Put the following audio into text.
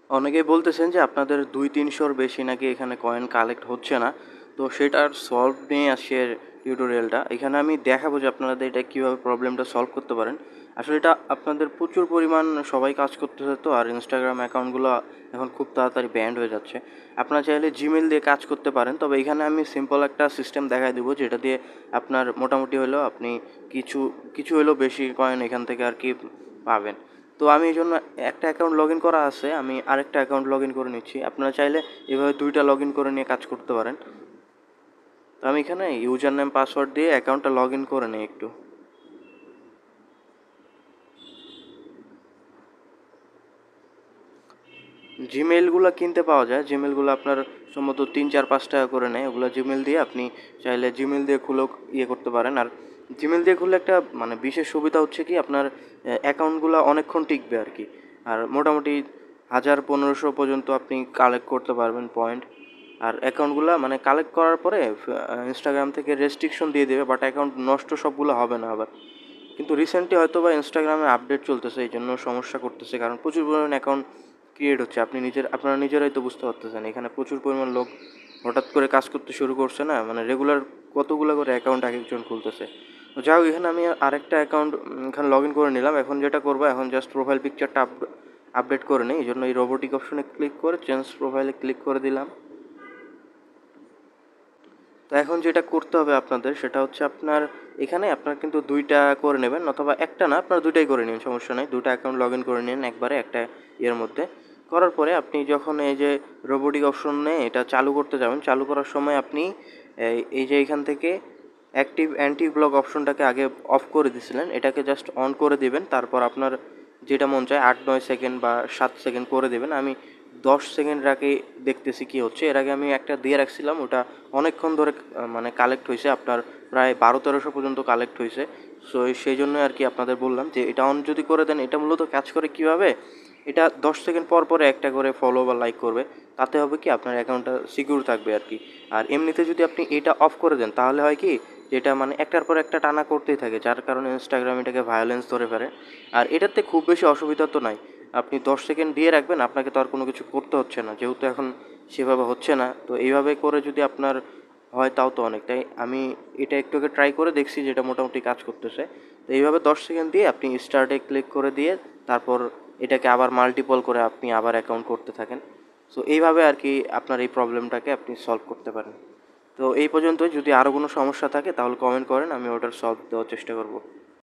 অনেকেই বলতেছেন যে আপনাদের ২-৩০০ বেশি নাকি এখানে কয়েন কালেক্ট হচ্ছে না। তো সেটার সলভ নিয়ে আজকের টিউটোরিয়ালটা। এখানে আমি দেখাবো যে আপনারা এটা কীভাবে প্রবলেমটা সলভ করতে পারেন। আসলে এটা আপনাদের প্রচুর পরিমাণ সবাই কাজ করতেছে তো, আর Instagram অ্যাকাউন্টগুলো এখন খুব তাড়াতাড়ি ব্যান্ড হয়ে যাচ্ছে। আপনারা চাইলে Gmail দিয়ে কাজ করতে পারেন। তবে এখানে আমি সিম্পল একটা সিস্টেম দেখায় দিব যেটা দিয়ে আপনার মোটামুটি হলেও আপনি কিছু কিছু হলেও বেশি কয়েন এখান থেকে আরকি পাবেন। তো আমি এইজন্য একটা অ্যাকাউন্ট লগইন করা আছে। আমি আরেকটা অ্যাকাউন্ট লগইন করে নিচ্ছি। আপনারা চাইলে এভাবে ২ টা লগইন করে নিয়ে কাজ করতে পারেন। তো আমি এখানে ইউজার নেম পাসওয়ার্ড দিয়ে অ্যাকাউন্টটা লগইন করে নিই একটু। জিমেইলগুলো কিনতে পাওয়া যায়। জিমেইলগুলো আপনার সম্ভবত ৩, ৪, ৫ টাকা করে নেয়। ওগুলো জিমেইল দিয়ে আপনি চাইলে জিমেইল দিয়ে খুলেও করতে পারেন। আর জিমেইল দিয়ে খুললে একটা মানে বিশেষ সুবিধা হচ্ছে কি আপনার অ্যাকাউন্টগুলো অনেকক্ষণ টিকবে আরকি। আর মোটামুটি ১০০০-১৫০০ পর্যন্ত আপনি কালেক্ট করতে পারবেন পয়েন্ট। আর অ্যাকাউন্টগুলো মানে কালেক্ট করার পরে Instagram থেকে রেস্ট্রিকশন দিয়ে দেবে, বাট অ্যাকাউন্ট নষ্ট সবগুলো হবে না আবার। কিন্তু রিসেন্টলি হয়তোবা Instagram-এ আপডেট চলতেছে, এইজন্য সমস্যা করতেছে। কারণ প্রচুর পরিমাণ অ্যাকাউন্ট ক্রিয়েট হচ্ছে। আপনারা নিজেরাই তো বুঝতে পারতেছেন। এখানে প্রচুর পরিমাণ লোক হঠাৎ করে কাজ করতে শুরু করছে না? মানে রেগুলার কতগুলো করে অ্যাকাউন্ট একেকজন খুলতেছে। তো যাই হোক, এখানে আমি আরেকটা অ্যাকাউন্ট এখানে লগইন করে নিলাম। এখন যেটা করব, এখন জাস্ট প্রোফাইল পিকচারটা আপডেট করে নিই। এইজন্য এই রোবোটিক অপশনে ক্লিক করে চেঞ্জ প্রোফাইলে ক্লিক করে দিলাম। তো এখন যেটা করতে হবে আপনাদের সেটা হচ্ছে আপনার কিন্তু ২ টা করে নেবেন, অথবা একটা না, আপনারা ২ টাই করে নিন, সমস্যা নাই। ২ টা অ্যাকাউন্ট লগইন করে নিন একবারে একটা ইয়ের মধ্যে। করার পরে আপনি যখন এই যে রোবোটিক অপশনে এটা চালু করতে যাবেন, চালু করার সময় আপনি এই যে এখান থেকে অ্যাক্টিভ অ্যান্টি ব্লক অপশনটাকে আগে অফ করে দিয়েছিলেন, এটাকে জাস্ট অন করে দিবেন। তারপর আপনার যেটা মন চায় ৮-৯ সেকেন্ড বা ৭ সেকেন্ড করে দেবেন। আমি 10 সেকেন্ড আগে দেখতেছি কী হচ্ছে। এর আগে আমি একটা দিয়ে রাখছিলাম, ওটা অনেকক্ষণ ধরে মানে কালেক্ট হয়েছে, আপনার প্রায় ১২-১৩০০ পর্যন্ত কালেক্ট হয়েছে। সো সেই জন্যই আর কি আপনাদের বললাম যে এটা অন যদি করে দেন, এটা মূলত কাজ করে কীভাবে, এটা 10 সেকেন্ড পর পরে একটা করে ফলো বা লাইক করবে। তাতে হবে কি আপনার অ্যাকাউন্টটা সিকিউর থাকবে আর কি। আর এমনিতে যদি আপনি এটা অফ করে দেন তাহলে হয় কি, যেটা মানে একটার পর একটা টানা করতেই থাকে, যার কারণে Instagram এটাকে ভায়োলেন্স ধরে ফেলে। আর এটাতে খুব বেশি অসুবিধা তো নাই। আপনি 10 সেকেন্ড দিয়ে রাখবেন, আপনাকে তো আর কোনো কিছু করতে হচ্ছে না, যেহেতু এখন সেভাবে হচ্ছে না। তো এইভাবে করে যদি আপনার হয় তাও তো অনেক। তাই আমি এটা একটু আগে ট্রাই করে দেখছি যেটা মোটামুটি কাজ করতেছে। তো এইভাবে 10 সেকেন্ড দিয়ে আপনি স্টার্টে ক্লিক করে দিয়ে তারপর এটাকে আবার মাল্টিপল করে আপনি আবার অ্যাকাউন্ট করতে থাকেন। সো এইভাবে আর কি আপনার এই প্রবলেমটাকে আপনি সলভ করতে পারেন। তো এই পর্যন্তই। যদি আরও কোনো সমস্যা থাকে তাহলে কমেন্ট করেন, আমি ওটার সলভ দেওয়ার চেষ্টা করব।